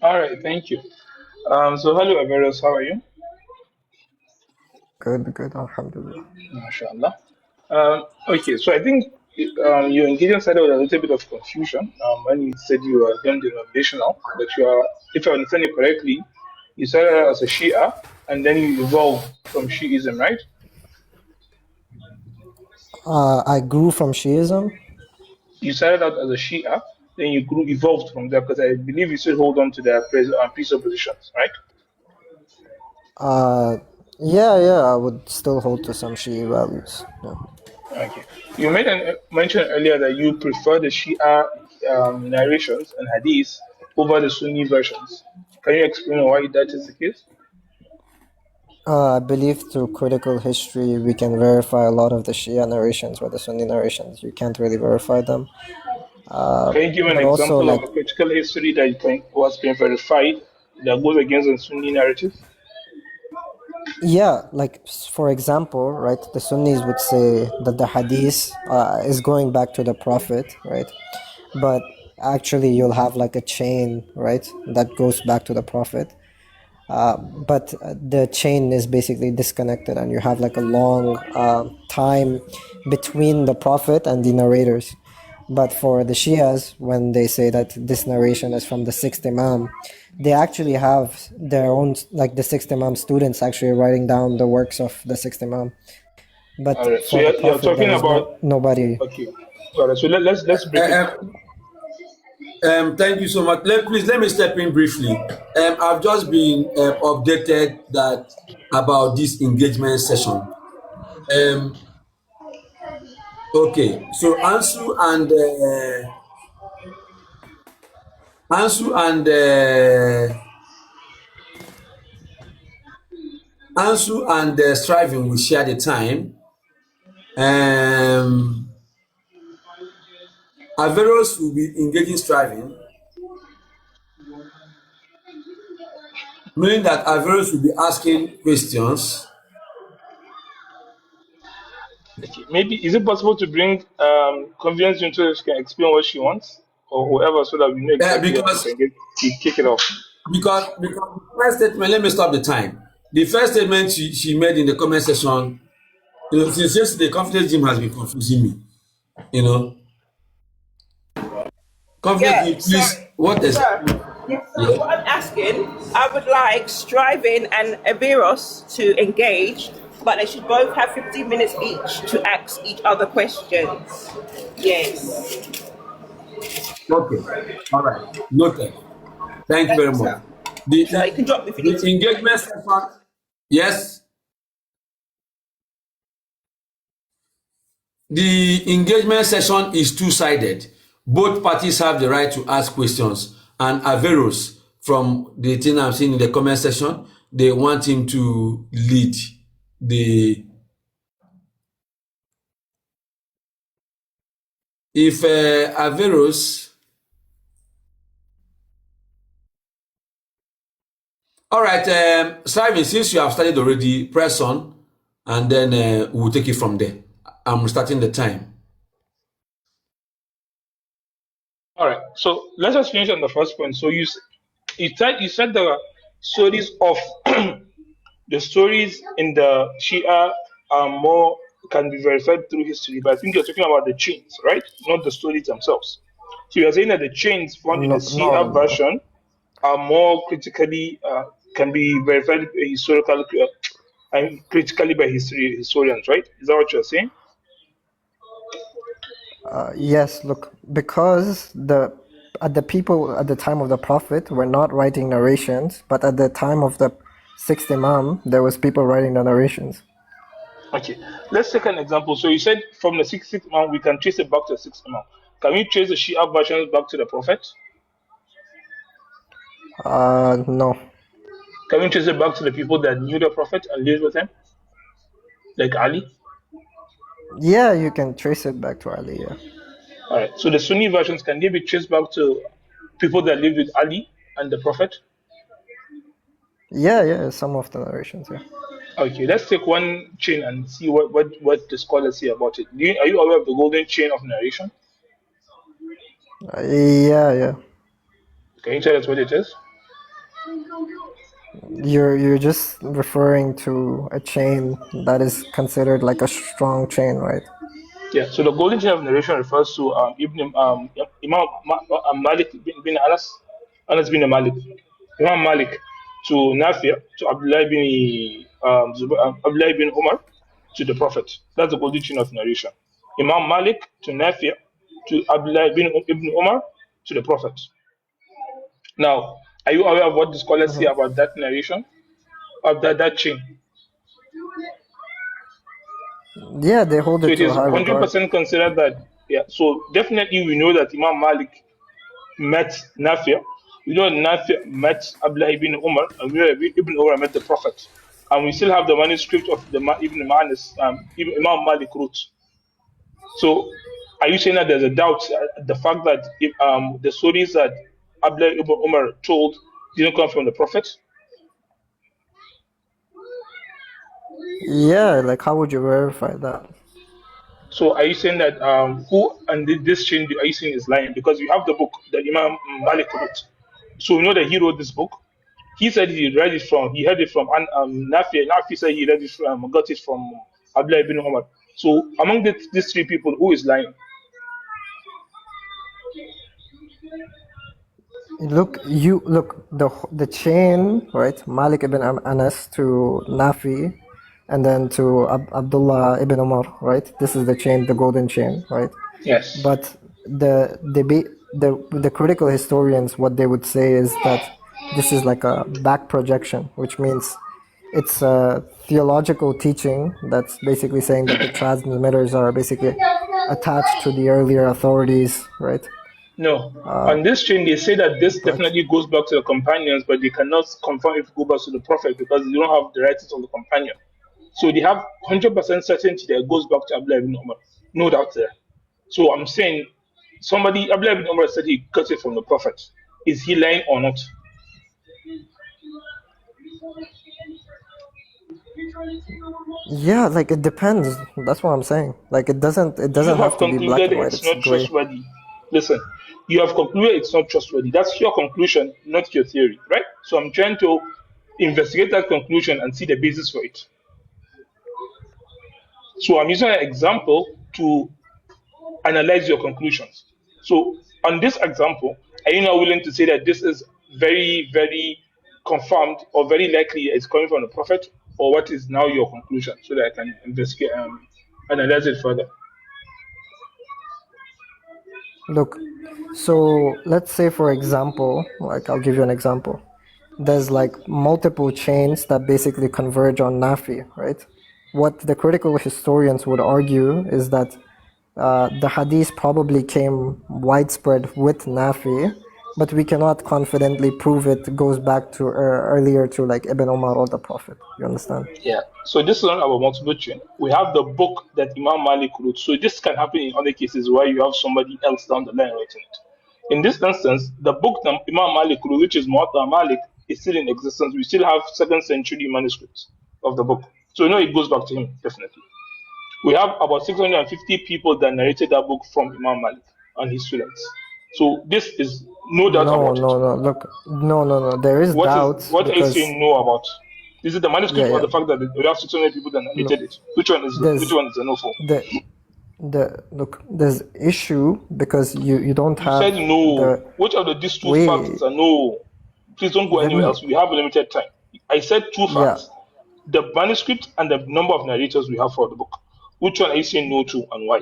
All right, thank you. So hello, Averos, how are you? Good, good, Alhamdulillah. MashaAllah. Okay, so I think your engagement started with a little bit of confusion when you said you were non-denominational, but you are, if I understand it correctly, you started out as a Shia and then you evolved from Shiism, right? I grew from Shiism. You started out as a Shia, then you grew, evolved from there because I believe you still hold on to their presuppositions, right? Uh, yeah, I would still hold to some Shia values. Yeah. Okay. You made an mention earlier that you prefer the Shia narrations and hadiths over the Sunni versions. Can you explain why that is the case? I believe through critical history we can verify a lot of the Shia narrations, but the Sunni narrations you can't really verify them. Can you give an But also, example of like, a critical history that was being verified that goes against the Sunni narrative? yeah, like for example, right, the Sunnis would say that the Hadith is going back to the Prophet, right? But actually, you'll have like a chain, right, that goes back to the Prophet. But the chain is basically disconnected and you have like a long time between the prophet and the narrators. But for the Shias, when they say that this narration is from the sixth Imam, they actually have their own, like the sixth Imam students actually writing down the works of the sixth Imam. All But right. So for the you're prophet, there talking was about nobody. okay. All right. So let's break it Uh, down. thank you so much. Please let me step in briefly. I've just been updated that about this engagement session. Um, okay, so Ansu and Striving will share the time. Um, Averroes will be engaging Striving, meaning that Averroes will be asking questions. Okay. Maybe is it possible to bring convenience into so she can explain what she wants or whoever so that we know Uh, exactly and we because can kick it off. because the first statement, let me stop the time. The first statement she made in the comment section, since yesterday, confidence gym has been confusing me. You know, confidence Yeah, gym, so, please, what is yes, so yeah? what I'm asking, I would like Striving and Aviros to engage, but they should both have 15 minutes each to ask each other questions. Yes. Okay, all right, noted. Thank you very Thanks, much. sir. The So you can drop me if you need the to. engagement session, yes, the engagement session is two-sided. Both parties have the right to ask questions, and Averos from the thing I'm seeing in the comment section, they want him to lead the. If Averos, all right, Simon, since you have started already, press on, and then we'll take it from there. I'm starting the time. All right. So let's just finish on the first point. So you said the stories of the stories in the Shia are more can be verified through history, but I think you're talking about the chains, right? Not the stories themselves. So you're saying that the chains found in the No, no, Shia no. version are more critically can be verified historical and critically by historians, right? Is that what you're saying? Yes, look, because the people at the time of the Prophet were not writing narrations, but at the time of the sixth Imam, there was people writing the narrations. Okay, let's take an example. So you said from the sixth Imam, we can trace it back to the sixth Imam. Can we trace the Shia versions back to the Prophet? No. Can we trace it back to the people that knew the Prophet and lived with him, like Ali? Yeah, you can trace it back to Ali. Yeah, All right. So the Sunni versions can they be traced back to people that lived with Ali and the Prophet? yeah, some of the narrations. Yeah, Okay, let's take one chain and see what the scholars say about it. Are you aware of the golden chain of narration? yeah. Can you tell us what it is? You're just referring to a chain that is considered like a strong chain, right? Yeah. So the golden chain of narration refers to Imam Malik bin Anas, Anas bin Malik, Imam Malik to Nafia to Abdullah bin Umar to the Prophet. That's the golden chain of narration. Imam Malik to Nafia to Abdullah bin Ibn Umar to the Prophet. Now, are you aware of what the scholars say Mhm. about that narration of that chain? Yeah, they hold So it it to a is high regard. 100% considered that, yeah. So definitely we know that Imam Malik met Nafia. We know Nafia met Abdullah ibn Umar, and we know Ibn Umar met the Prophet. And we still have the manuscript of the Ibn Manis, Imam Malik wrote. So are you saying that there's a doubt the fact that the stories that Abdullah ibn Umar told didn't come from the Prophet? Yeah, like how would you verify that? So are you saying that who and this chain are you saying is lying? Because you have the book that Imam Malik wrote. So we know that he wrote this book. He said he heard it from Nafi. Nafi said he read it from, got it from Abdullah ibn Umar. So among these three people, who is lying? Look the chain, right? Malik ibn Anas to Nafi, and then to Abdullah ibn Umar, right? This is the chain, the golden chain, right? Yes. But the critical historians, what they would say is that this is like a back projection, which means it's a theological teaching that's basically saying that the transmitters are basically attached to the earlier authorities, right? No. On this chain, they say that this But definitely goes back to the companions, but they cannot confirm if it goes back to the Prophet because they don't have the writings of the companion. So they have 100% certainty that it goes back to Abdullah ibn Umar. No doubt there. So I'm saying Abdullah ibn Umar said he got it from the Prophet. Is he lying or not? yeah, like it depends. That's what I'm saying. Like it You doesn't have have to be black concluded and white. it's It's not gray. trustworthy. Listen, you have concluded it's not trustworthy. That's your conclusion, not your theory, right? So I'm trying to investigate that conclusion and see the basis for it. So I'm using an example to analyze your conclusions. So on this example, are you now willing to say that this is very, very confirmed or very likely it's coming from the prophet, or what is now your conclusion, so that I can investigate analyze it further? Look, so let's say for example, like I'll give you an example. There's like multiple chains that basically converge on Nafi, right? What the critical historians would argue is that the hadith probably came widespread with Nafi, but we cannot confidently prove it goes back to earlier to like Ibn Umar or the Prophet. You understand? Yeah. So this is not about multiple chain. We have the book that Imam Malik wrote. So this can happen in other cases where you have somebody else down the line writing it. In this instance, the book that Imam Malik wrote, which is Muwatta Malik, is still in existence. We still have second century manuscripts of the book. So it goes back to him, definitely. We have about 650 people that narrated that book from Imam Malik and his students. So this is no doubt No, about it. no, no. Look, no. There is doubt What are you because saying no about? Is it the yeah, manuscript or yeah. the fact that we have 600 people that Look, narrated it? Which one is there's a no for? there's issue because you don't You said have no. the Which of these two way. facts are no? Please don't go Let anywhere me else. We have limited time. I said two yeah. facts: the manuscript and the number of narrators we have for the book. Which one are you saying no to and why?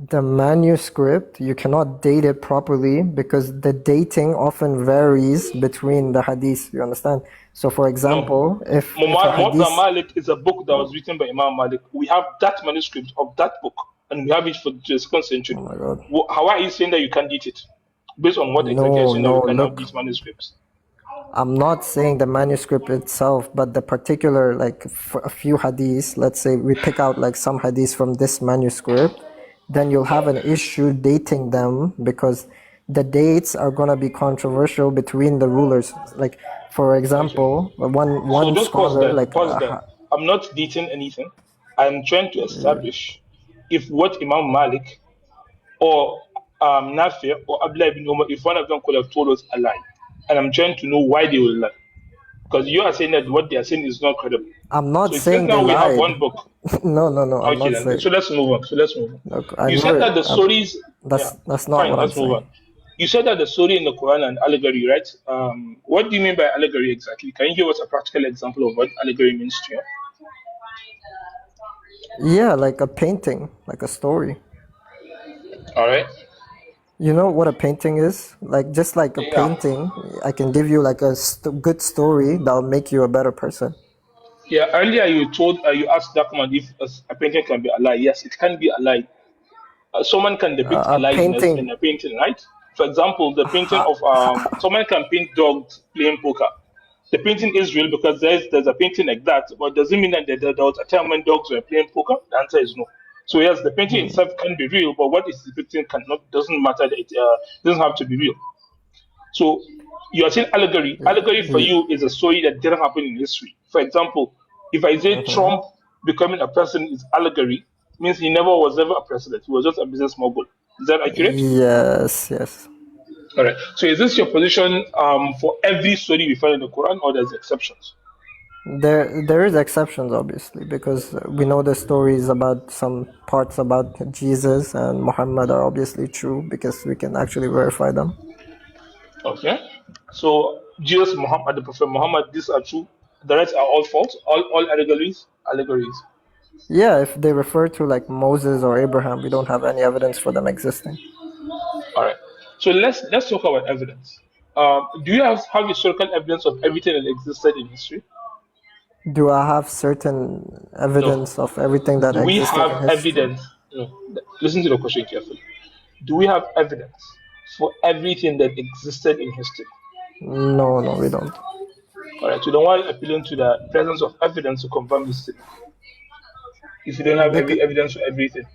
The manuscript, you cannot date it properly because the dating often varies between the hadith. You understand? So, for No. example, if a Muwatta hadith, Malik is a book that was written by Imam Malik. We have that manuscript of that book, and we have it for the second century. oh my God, How are you saying that you can't date it? Based on what exactly are you saying that no, we cannot look, date manuscripts? I'm not saying the manuscript itself, but the particular, like a few hadiths, let's say we pick out like some hadiths from this manuscript, then you'll have an issue dating them because the dates are going to be controversial between the rulers. Like, for Okay. example, So one just pause scholar, there. like, Pause there. I'm not dating anything. I'm trying to establish if what Imam Malik or Nafi or Abdullah ibn Umar, if one of them could have told us a lie. and I'm trying to know why they will lie. Because you are saying that what they are saying is not credible. I'm not So it says saying they now we have lied. one book. No, I'm Okay, not then. saying. So let's move on. Look, I You said never. that the stories. Yeah, That's not fine. what I'm Let's move saying. on. You said that the story in the Quran and allegory, right? What do you mean by allegory exactly? Can you give us a practical example of what allegory means to you? Yeah, like a painting, like a story. All right. You know what a painting is? Like just like a Yeah. painting, I can give you like a good story that'll make you a better person. Yeah. Earlier, you asked Darkman if a painting can be a lie. Yes, it can be a lie. Someone can depict a A lie painting. in a painting, right? For example, the painting Ha, of someone can paint dogs playing poker. The painting is real because there's a painting like that, but doesn't mean that there was a time when dogs were playing poker. The answer is no. So yes, the painting itself can be real, but what is depicting cannot doesn't matter. That it doesn't have to be real. So you are saying allegory. Allegory for yeah. you is a story that didn't happen in history. For example, if I say Mhm. Trump becoming a president is allegory, means he never was ever a president. He was just a business mogul. Is that accurate? Yes. All right. So is this your position for every story we find in the Quran, or there's exceptions? There is exceptions obviously because we know the stories about some parts about Jesus and Muhammad are obviously true because we can actually verify them. Okay. So Jesus, Muhammad, the Prophet Muhammad, these are true. The rest are all false. All allegories. Allegories. Yeah, if they refer to like Moses or Abraham, we don't have any evidence for them existing. All right. So let's talk about evidence. Do you have historical evidence of everything that existed in history? Do I have certain No. evidence of everything that Do we existed in have history? evidence? No. Listen to the question carefully. Do we have evidence for everything that existed in history? No, we don't. All right. So then why appealing to the presence of evidence to confirm history if you don't have Bec- every evidence for everything?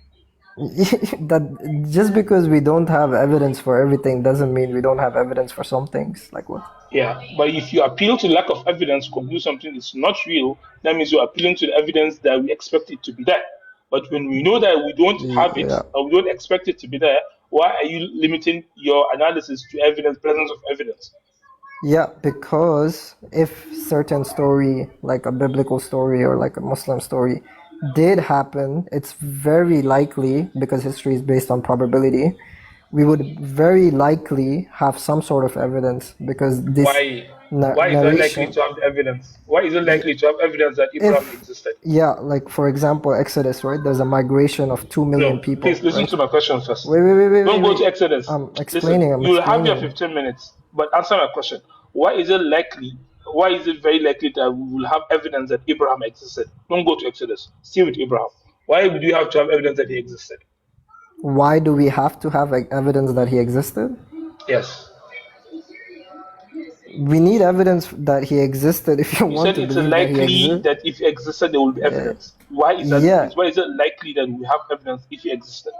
that just because we don't have evidence for everything doesn't mean we don't have evidence for some things. Like what? Yeah, but if you appeal to lack of evidence to conclude something is not real, that means you're appealing to the evidence that we expect it to be there. But when we know that we don't have it Yeah. or we don't expect it to be there, why are you limiting your analysis to evidence, presence of evidence? Yeah, because if certain story, like a biblical story or like a Muslim story, did happen, it's very likely, because history is based on probability, we would very likely have some sort of evidence because this Why? Why is it likely narration. to have evidence? Why is it likely to have evidence that Abraham If, existed? yeah, like for example, Exodus, right? There's a migration of 2 million No, people, please listen right? to my question first. Wait, Don't go to wait. Exodus. I'm Listen, explaining. I'm you will have your explaining. 15 minutes, but answer my question. Why is it likely? Why is it very likely that we will have evidence that Abraham existed? Don't go to Exodus. Stay with Abraham. Why do you have to have evidence that he existed? Why do we have to have like, evidence that he existed? Yes. We need evidence that he existed if you You want said to it's believe that he likely existed. that if he existed, there will be evidence. Why is that the Yeah, case? Why is it likely that we have evidence if he existed?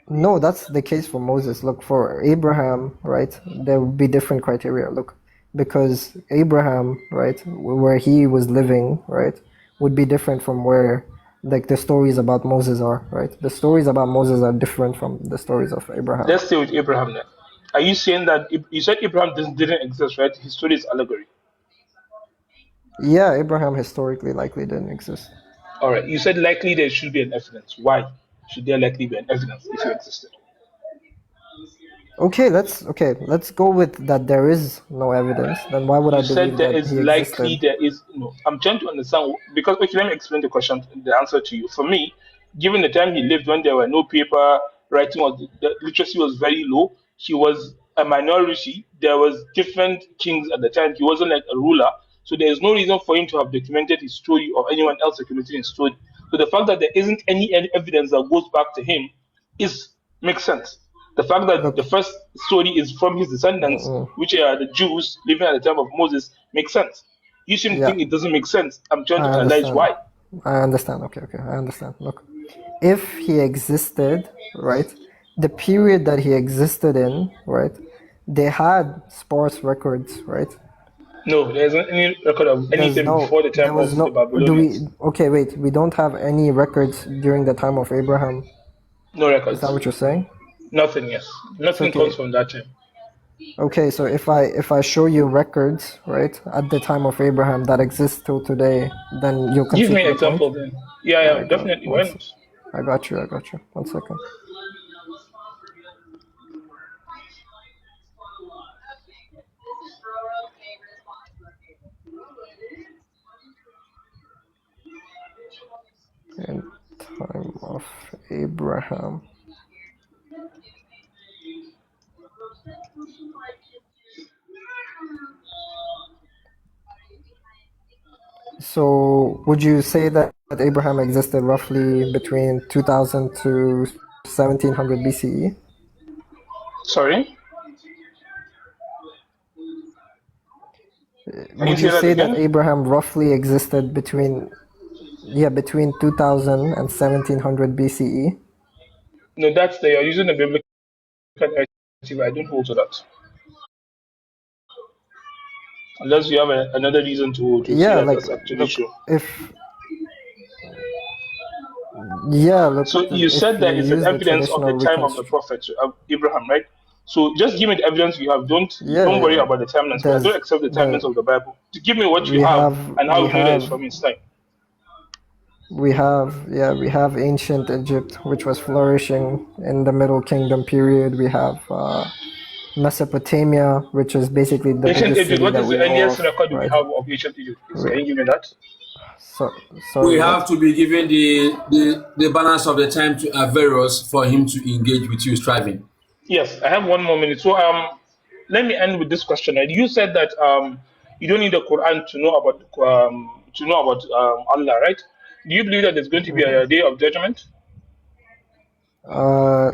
no, that's the case for Moses. Look, for Abraham, right, there would be different criteria. Look, because Abraham, right, where he was living, right, would be different from where like the stories about Moses are, right? The stories about Moses are different from the stories of Abraham. Let's stay with Abraham then. Are you saying that you said Abraham didn't exist, right? His story is allegory. Yeah, Abraham historically likely didn't exist. All right. You said likely there should be an evidence. Why should there likely be an evidence if he existed? Okay, let's go with that there is no evidence. Then why would I You said believe there that is he likely existed? there is no. I'm trying to understand because okay, let me explain the question, the answer to you. For me, given the time he lived when there were no paper writing or the literacy was very low, he was a minority. There was different kings at the time. He wasn't like a ruler, so there is no reason for him to have documented his story or anyone else documenting his story. So the fact that there isn't any evidence that goes back to him is makes sense. The fact that the Look, first story is from his descendants, which are the Jews living at the time of Moses, makes sense. You seem to yeah, think it doesn't make sense. I'm trying I to analyze understand. why. I understand. Okay, I understand. Look, if he existed, right, the period that he existed in, right, they had sparse records, right? No, there isn't any record of anything before the There time was of the no, do we, Babylonians. okay, wait, we don't have any records during the time of Abraham. No Is that records. what you're saying? Nothing, yes. It's Nothing okay. comes from that time. Okay, so if I show you records, right, at the time of Abraham that exist till today, then you'll Give concede me to an the point? example then. Yeah, I yeah, got definitely. one. Why not? I got you. I got you. 1 second. In time of Abraham. So would you say that Abraham existed roughly between 2000 to 1700 BCE? Sorry? Can you Would say you that say that again? Abraham roughly existed between 2000 and 1700 BCE? No, that's the, you're using the biblical narrative. I don't hold to that. Unless you have another reason to say Yeah, that like that's actually look, true. So you if said you that it's an use the evidence of the traditional time of the reconstruction, prophet Abraham, right? So just give me the evidence you have. Don't worry yeah, about the timelines. I there's don't accept the timelines the of the Bible. Give me what you we have have and how we you know that it's have from his time. we have ancient Egypt, which was flourishing in the Middle Kingdom period. We have Mesopotamia, which is basically the Ancient biggest Egypt. city What that is the we know earliest of, record we right? have of ancient Egypt? Please, We, can you give me that? so We sorry, have what? to be given the balance of the time to Averroes for him to engage with you striving. Yes, I have 1 more minute. So let me end with this question. Right? You said that you don't need the Quran to know about Allah, right? Do you believe that there's going to be a day of judgment?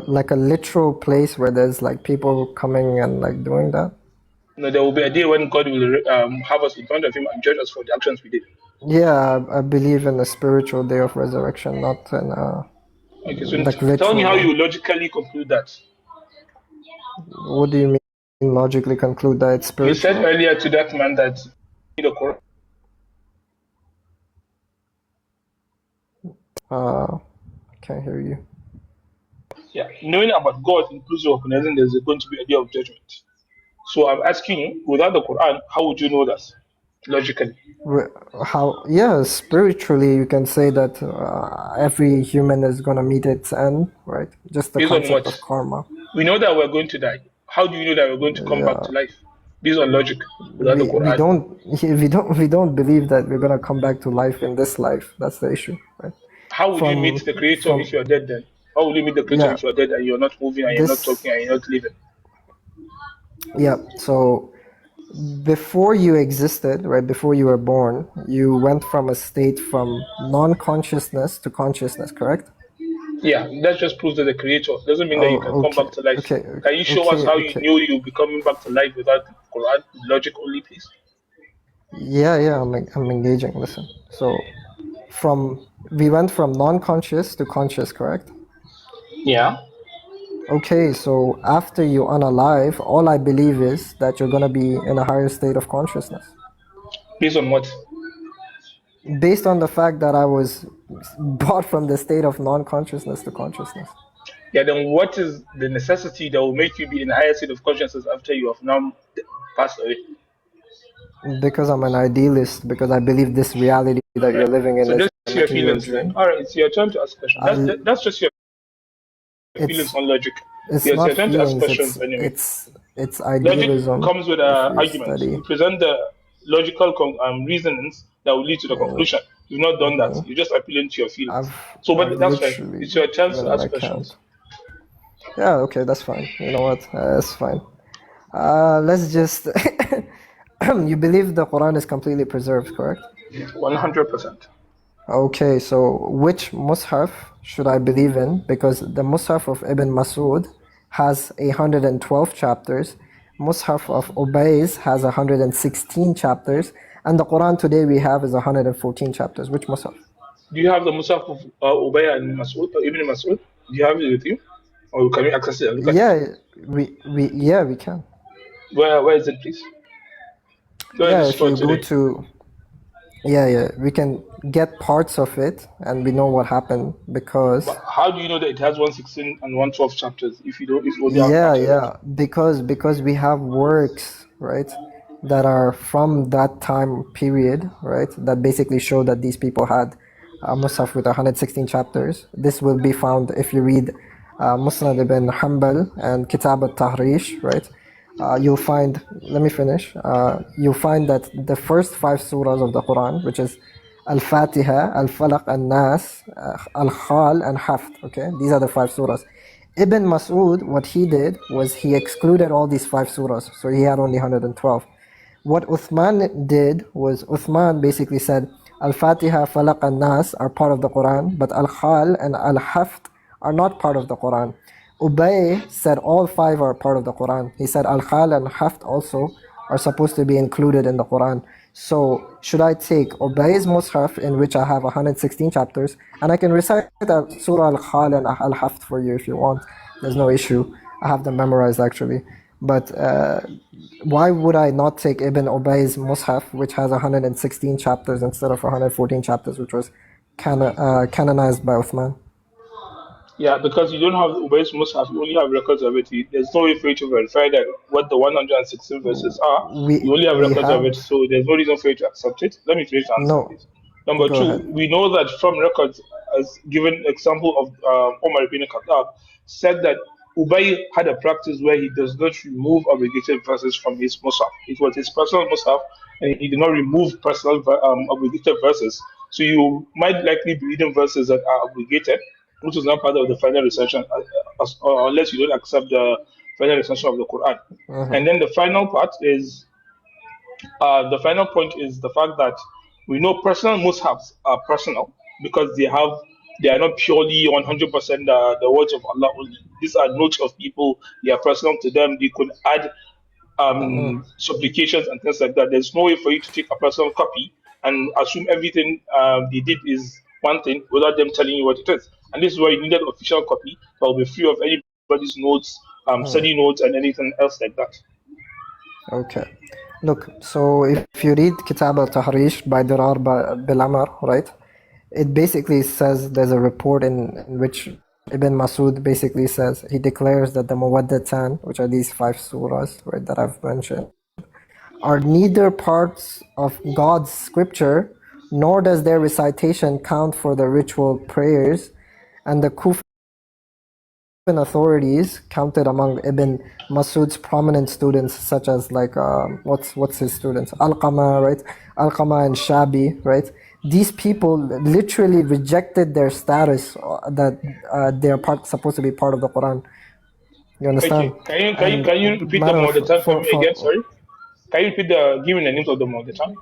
Like a literal place where there's like people coming and like doing that. No, there will be a day when God will have us in front of Him and judge us for the actions we did. Yeah, I believe in a spiritual day of resurrection, not in a Okay, so like tell me literal how one. you logically conclude that. What do you mean logically conclude that it's You said spiritual? earlier to that man that the Quran. I can't hear you. Yeah, knowing about God inclusive of recognizing there's going to be a day of judgment. So I'm asking you, without the Quran, how would you know that logically? How, yeah, spiritually you can say that every human is gonna meet its end, right? Just the Based on concept what? of karma. We know that we're going to die. How do you know that we're going to come back Yeah, to life? Based on logic, without the we Quran. don't we don't believe that we're gonna come back to life in this life. That's the issue, right? How would you meet From the Creator if from you're dead then? How will you meet the Creator yeah, if you're dead and you're not moving and you're not this talking and you're not living? yeah. So before you existed, right, before you were born, you went from a state from non-consciousness to consciousness, correct? Yeah, that just proves that the Creator doesn't mean that you can Oh, come okay, back to life. okay, Can you show us okay, how you okay. knew you'll be coming back to life without the Quran? Logic only, please. Yeah, I'm engaging. Listen. So we went from non-conscious to conscious, correct? Yeah. Okay, so after you unalive, all I believe is that you're gonna be in a higher state of consciousness. Based on what? Based on the fact that I was brought from the state of non-consciousness to consciousness. Yeah, then what is the necessity that will make you be in a higher state of consciousness after you have now passed away? Because I'm an idealist, because I believe this reality that you're Right. living in So is just your actually your feelings then. dream. All right, it's your turn to ask questions. I, That's just your feelings it's on logic. it's Yeah, it's not your turn to ask feelings, questions anyway. it's Logic idealism. comes with If you arguments. study. You present the logical reasonings that will lead to the conclusion. You've not done that. You're just appealing to your feelings. So, but I've that's fine. literally It's your chance given to an ask account. questions. Yeah, okay, that's fine. You know what? That's fine. Let's just. You believe the Quran is completely preserved, correct? 100%. Okay, so which Mus'haf should I believe in? Because the Mus'haf of Ibn Masud has 112 chapters, Mus'haf of Ubays has 116 chapters, and the Quran today we have is 114 chapters. Which Mus'haf? Do you have the Musaf of Ubay and Mas'ud, Ibn Mas'ud? Do you have it with you? Or can you access it and look at it? Yeah, we can. Where is it, please? Where is Yeah, this if for you go today? to Yeah, we can get parts of it, and we know what happened because But how do you know that it has 116 and 112 chapters if you don't if you only have parts of it? yeah, because we have works, right, that are from that time period, right, that basically show that these people had a Musaf with 116 chapters. This will be found if you read Musnad ibn Hanbal and Kitab al-Tahrish, right? You'll find, let me finish. You'll find that the first 5 surahs of the Quran, which is Al-Fatiha, Al-Falaq, Al-Nas, Al-Khal, and Haft, okay? These are the 5 surahs. Ibn Mas'ud, what he did was he excluded all these 5 surahs, so he had only 112. What Uthman did was Uthman basically said Al-Fatiha, Falaq, and Nas are part of the Quran, but Al-Khal and Al-Haft are not part of the Quran. Ubay said all 5 are part of the Quran. He said Al-Khal and Haft also are supposed to be included in the Quran. So should I take Ubay's Mus'haf, in which I have 116 chapters, and I can recite Surah Al-Khal and Al-Haft for you if you want. There's no issue. I have them memorized actually. But why would I not take Ibn Ubay's Mus'haf, which has 116 chapters instead of 114 chapters, which was canonized by Uthman? Yeah, because you don't have Ubay's Mus'haf, you only have records of it. There's no way for you to verify that what the 116 verses are. You only have We records of have it, so there's no reason for you to accept it. Let me finish the answer, no. please. Number Go two, ahead. we know that from records, as given example of Omar ibn Khattab, said that Ubay had a practice where he does not remove obligated verses from his Mus'haf. It was his personal Mus'haf, and he did not remove personal obligated verses. So you might likely be reading verses that are obligated, which is not part of the final recitation, unless you don't accept the final recitation of the Quran. And then the final point is the fact that we know personal mushafs are personal because they are not purely 100% the words of Allah only. These are notes of people. They are personal to them. They could add supplications and things like that. There's no way for you to take a personal copy and assume everything they did is one thing without them telling you what it is. And this is why you need an official copy that will be free of anybody's notes, study notes, and anything else like that. Okay. Look, so if you read Kitab al-Tahrish by Dirar bil Amr, right? It basically says there's a report in which Ibn Masud basically says he declares that the Muwaddatan, which are these 5 surahs, right, that I've mentioned, are neither parts of God's scripture, nor does their recitation count for the ritual prayers, and the Kufan authorities counted among Ibn Masud's prominent students, such as like what's his students, Alqama, right? Alqama and Shabi, right? These people literally rejected their status that they are supposed to be part of the Quran. You understand? Okay. Can you repeat the Muwaddatan for me again? Sorry. Can you repeat give me the names of the Muwaddatan?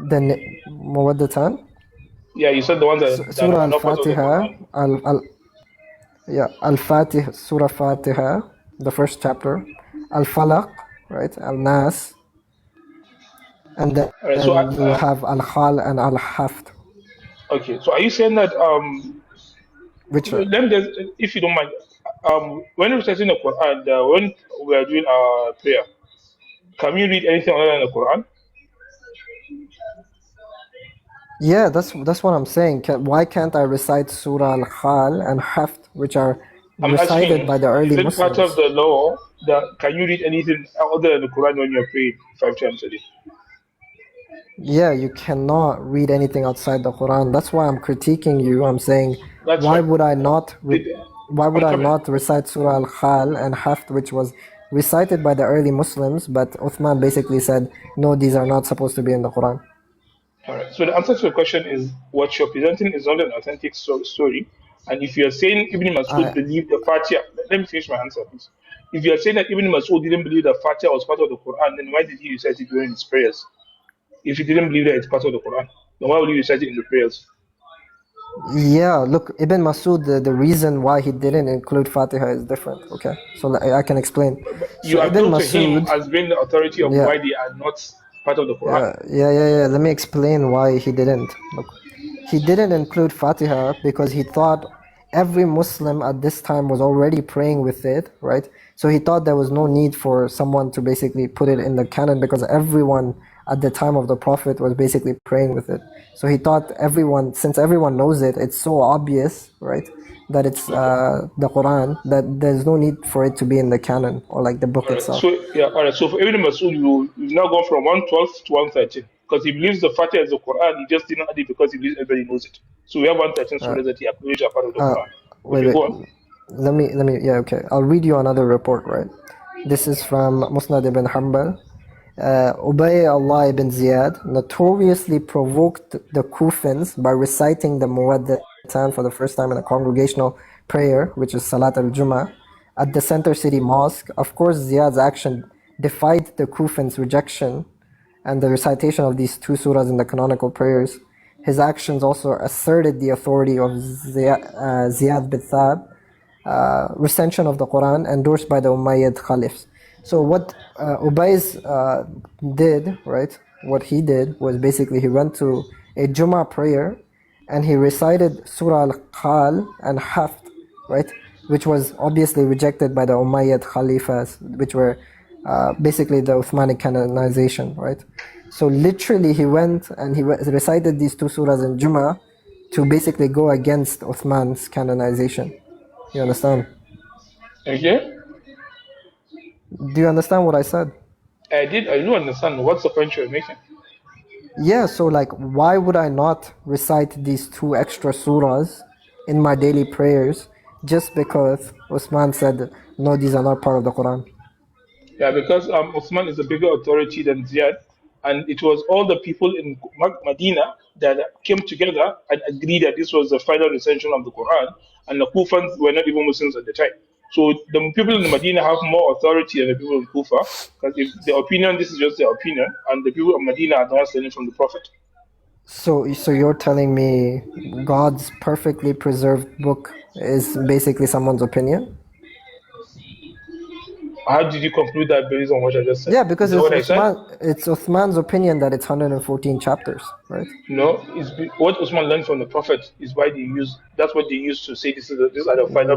The Muwaddatan? Yeah, you said the ones that Surah are not part of the Al-Fatiha, Quran. Al-Fatiha, Surah Fatiha, the first chapter, Al-Falaq, right, Al-Nas, and then you have Al-Khal and Al-Haft. Okay, so are you saying that Which if you don't mind, when reciting the Quran, when we are doing our prayer, can you read anything other than the Quran? Yeah, that's what I'm saying. Why can't I recite Surah Al-Khal and Haft, which are recited by the early Muslims? Is it part of the law that can you read anything other than the Quran when you're praying 5 times a day? Yeah, you cannot read anything outside the Quran. That's why I'm critiquing you. I'm saying, That's why right. would I not recite Surah Al-Khal and Haft, which was recited by the early Muslims, but Uthman basically said, no, these are not supposed to be in the Quran. All right. So the answer to the question is what you're presenting is not an authentic story. And if you're saying Ibn Masud believed the Fatiha, let me finish my answer, please. If you're saying that Ibn Masud didn't believe that Fatiha was part of the Quran, then why did he recite it during his prayers? If he didn't believe that it's part of the Quran, then why would he recite it in the prayers? Yeah, look, Ibn Masud, the reason why he didn't include Fatiha is different, okay? So I can explain. You so appeal to him as being the authority of why they are not part of the Quran. Yeah. Let me explain why he didn't. Look, he didn't include Fatiha because he thought every Muslim at this time was already praying with it, right? So he thought there was no need for someone to basically put it in the canon because everyone at the time of the Prophet was basically praying with it. So he thought everyone, since everyone knows it, it's so obvious, right, that it's the Quran, that there's no need for it to be in the canon or like the book All right. itself. So yeah, all right. So for Ibn Masud, you've now gone from 112 to 113 because he believes the Fatiha is the Quran. He just didn't add it because he believes everybody knows it. So we have 113 surahs that he acknowledged are part of the Uh, Quran. wait, Okay, wait. go on. Yeah, okay. I'll read you another report, right? This is from Musnad ibn Hanbal. Ubay Allah ibn Ziyad notoriously provoked the Kufans by reciting the Muwaddatan for the first time in a congregational prayer, which is Salat al-Jum'ah, at the center city mosque. Of course, Ziyad's action defied the Kufans' rejection and the recitation of these two surahs in the canonical prayers. His actions also asserted the authority of Ziyad bin Thab, recension of the Quran endorsed by the Umayyad Caliphs. So what Ubayz did, right? What he did was basically he went to a Jummah prayer and he recited Surah Al-Qal and Haft, right? Which was obviously rejected by the Umayyad Khalifas, which were basically the Uthmanic canonization, right? So literally he went and he recited these two surahs in Jummah to basically go against Uthman's canonization. You understand? Okay. Do you understand what I said? I do understand. What's the point you're making? Yeah, so like why would I not recite these two extra surahs in my daily prayers just because Uthman said, no, these are not part of the Quran? Yeah, because Uthman is a bigger authority than Ziyad, and it was all the people in Medina that came together and agreed that this was the final recension of the Quran, and the Kufans were not even Muslims at the time. So the people in Medina have more authority than the people in Kufa, because if the opinion, this is just their opinion, and the people of Medina are not learning from the Prophet. So you're telling me God's perfectly preserved book is basically someone's opinion? How did you conclude that based on what I just said? Yeah, because Is that what I said? it's Uthman's opinion that it's 114 chapters, right? No, what Usman learned from the Prophet is why they use. That's what they use to say these are the final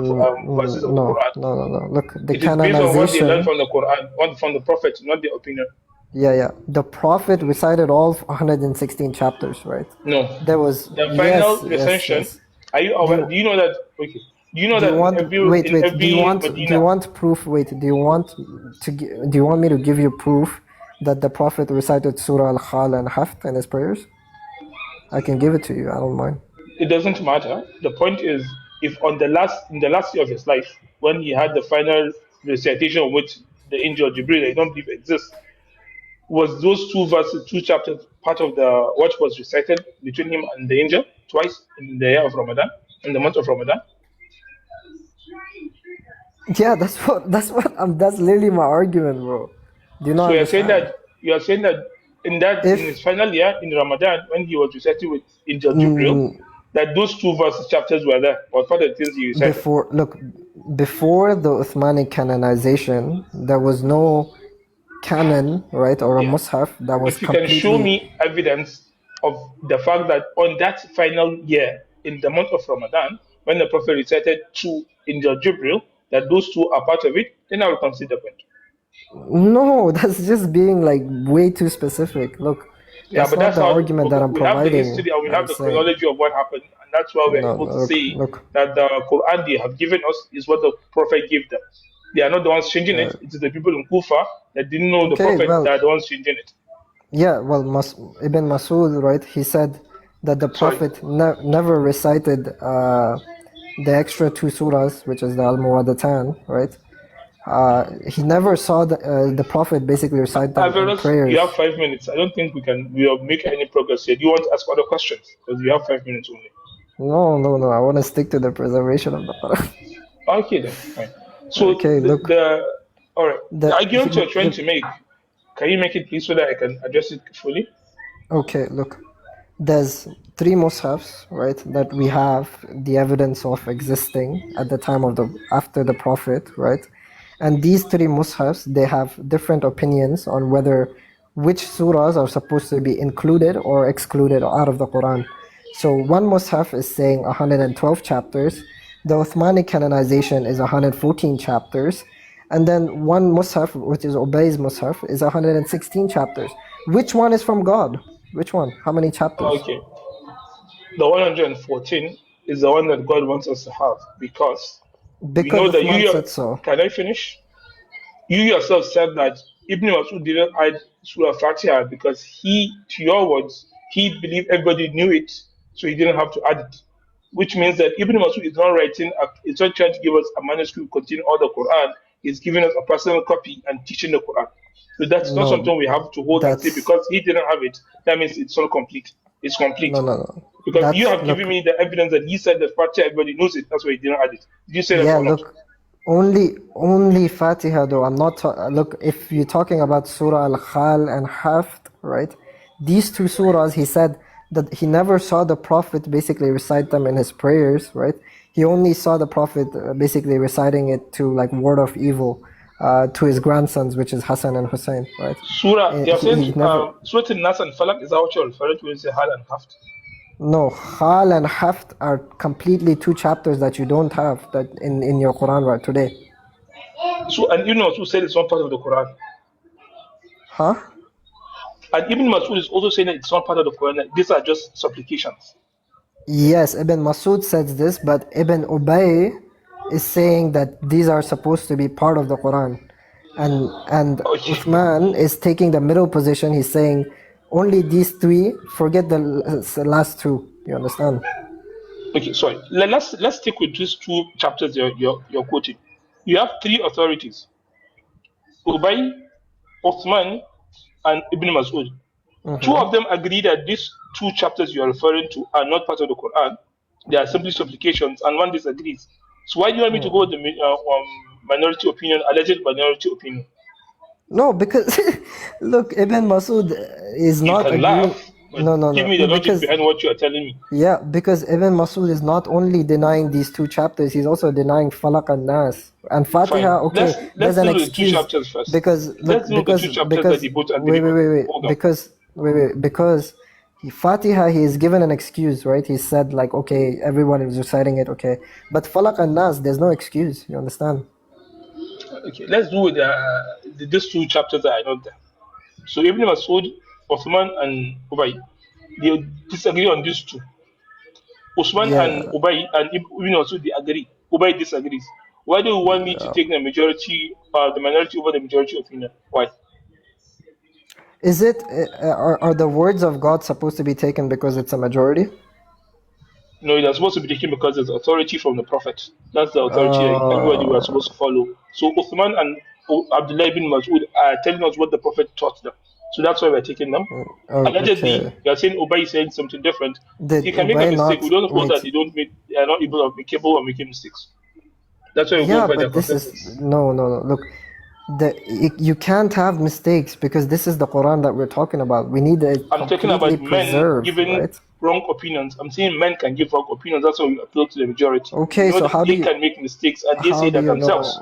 verses of the No, Quran. no, no, no. Look, the It is based on what they learned canonization. from the Quran, not from the Prophet, not their opinion. Yeah. The Prophet recited all 116 chapters, right? No, There was the final yes. recension. Are you aware? Do you know that? Okay. Do you know Do that you want in every wait? in Do you every want Medina? proof? Wait, do you want me to give you proof that the Prophet recited Surah Al-Khal and Haft in his prayers? I can give it to you. I don't mind. It doesn't matter. The point is, if in the last year of his life, when he had the final recitation, which the angel Jibril, I don't believe exists, was those two verses, two chapters, part of the what was recited between him and the angel twice in the year of Ramadan, in the month of Ramadan? Yeah, that's literally my argument, bro. Do you not So understand? you are saying that in his final year in Ramadan, when he was reciting with angel Jibril, that those two verses chapters were there, or part of the things he recited. Before the Uthmanic canonization, there was no canon, right, or a mushaf that was If you can show completely. me evidence of the fact that on that final year in the month of Ramadan, when the Prophet recited to angel Jibril, that those two are part of it, then I will consider point. No, that's just being like way too specific. Look, Yeah, that's but not that's the how argument that I'm we have the providing. history and we I'm have the saying chronology of what happened, and that's why we're no. able to say Look. that the Quran they have given us is what the Prophet gave them. They are not the ones changing it. It is the people in Kufa that didn't know the Okay, Prophet well, that are the ones changing it. yeah, well, Ibn Masud, right? He said that the Sorry. Prophet never recited the extra two surahs, which is the Al-Muwaddatan, right? He never saw the Prophet basically recite them in Averus, prayers. you have 5 minutes. I don't think we will make any progress here. Do you want to ask other questions? Because you have 5 minutes only. No. I want to stick to the preservation of the Quran. Okay, then. Fine. So, Okay, look. all right. The argument you're trying to make, can you make it please so that I can address it fully? Okay, look. There's three mushafs, right, that we have the evidence of existing at the time of after the Prophet, right? And these three mushafs, they have different opinions on which surahs are supposed to be included or excluded out of the Quran. So one mushaf is saying 112 chapters, The Uthmani canonization is 114 chapters, and then one Mus'haf, which is Ubay's Mus'haf, is 116 chapters. Which one is from God? Which one? How many chapters? Okay. The 114 is the one that God wants us to have because we know Because that Uthman said so. Can I finish? You yourself said that Ibn Masud didn't add Surah Fatiha because to your words, he believed everybody knew it, so he didn't have to add it. Which means that Ibn Masud is not it's not trying to give us a manuscript containing all the Quran, he's giving us a personal copy and teaching the Quran. So that's not something we have to hold and say because he didn't have it, that means it's all complete. It's complete. No. Because you have given me the evidence that he said that Fatiha, everybody knows it, that's why he didn't add it. Did you say that or not? Look, only Fatiha though. I'm not look, if you're talking about Surah Al-Khal and Haft, right? These two surahs, he said that he never saw the Prophet basically recite them in his prayers, right? He only saw the Prophet basically reciting it to like ward off evil to his grandsons, which is Hassan and Hussein, right? Surah, you're saying Surah Al-Nas and Falak, is that what you're referring to when you say Hal and Haft? No, Khal and Haft are completely two chapters that you don't have that in your Quran right today. So, and Ibn Masud said it's not part of the Quran. Huh? And Ibn Masud is also saying that it's not part of the Quran, that these are just supplications. Yes, Ibn Masud says this, but Ibn Ubay is saying that these are supposed to be part of the Quran. And Uthman is taking the middle position. He's saying only these three, forget the last two. You understand? Okay, sorry. Let's stick with these two chapters you're quoting. You have three authorities: Ubay, Uthman, and Ibn Masud. Two of them agree that these two chapters you're referring to are not part of the Quran. They are simply supplications, and one disagrees. So why do you want me to go with the minority opinion, alleged minority opinion? No, because look, Ibn Masud is not agreeing. Laugh, no. Give me the logic behind what you are telling me. Yeah, because Ibn Masud is not only denying these two chapters, he's also denying Falaq and Nas. And Fatiha, Fine. okay, let's there's an do the excuse. two chapters first. Because let's do the two chapters that they both agree wait. Because Fatiha, he is given an excuse, right? He said like, okay, everyone is reciting it, okay. But Falaq and Nas, there's no excuse. You understand? Okay, let's do with these two chapters that are not there. So Ibn Masud, Uthman, and Ubay, they disagree on these two. Uthman and Ubay and Ibn Masud, they agree. Ubay disagrees. Why do you want me to take the minority over the majority opinion? Why? Is it are the words of God supposed to be taken because it's a majority? No, it is supposed to be taken because there's authority from the Prophet. That's the authority everybody was supposed to follow. So Uthman and Abdullah ibn Mas'ud are telling us what the Prophet taught them. So that's why we're taking them. Allegedly, you're saying Ubay is saying something different. He can make a mistake. We don't hold that they are not capable of making mistakes. That's why we go by the consensus. No. Look, you can't have mistakes because this is the Quran that we're talking about. We need it. I'm talking about men giving right? wrong opinions. I'm saying men can give wrong opinions. That's why we appeal to the majority. Okay, so how do you can make mistakes and they say that themselves?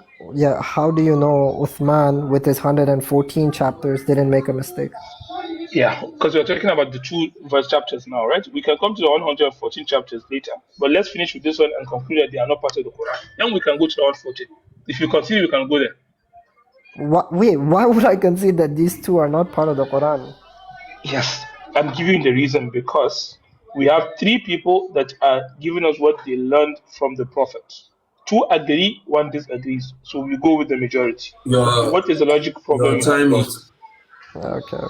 How do you know Uthman with his 114 chapters didn't make a mistake? Yeah, because we're talking about the two verse chapters now, right? We can come to the 114 chapters later, but let's finish with this one and conclude that they are not part of the Quran. Then we can go to the 114. If you continue, we can go there. Why would I concede that these two are not part of the Quran? Yes, I'm giving the reason because we have three people that are giving us what they learned from the Prophet. Two agree, one disagrees. So we go with the majority. What is the logic problem? Your time is Okay.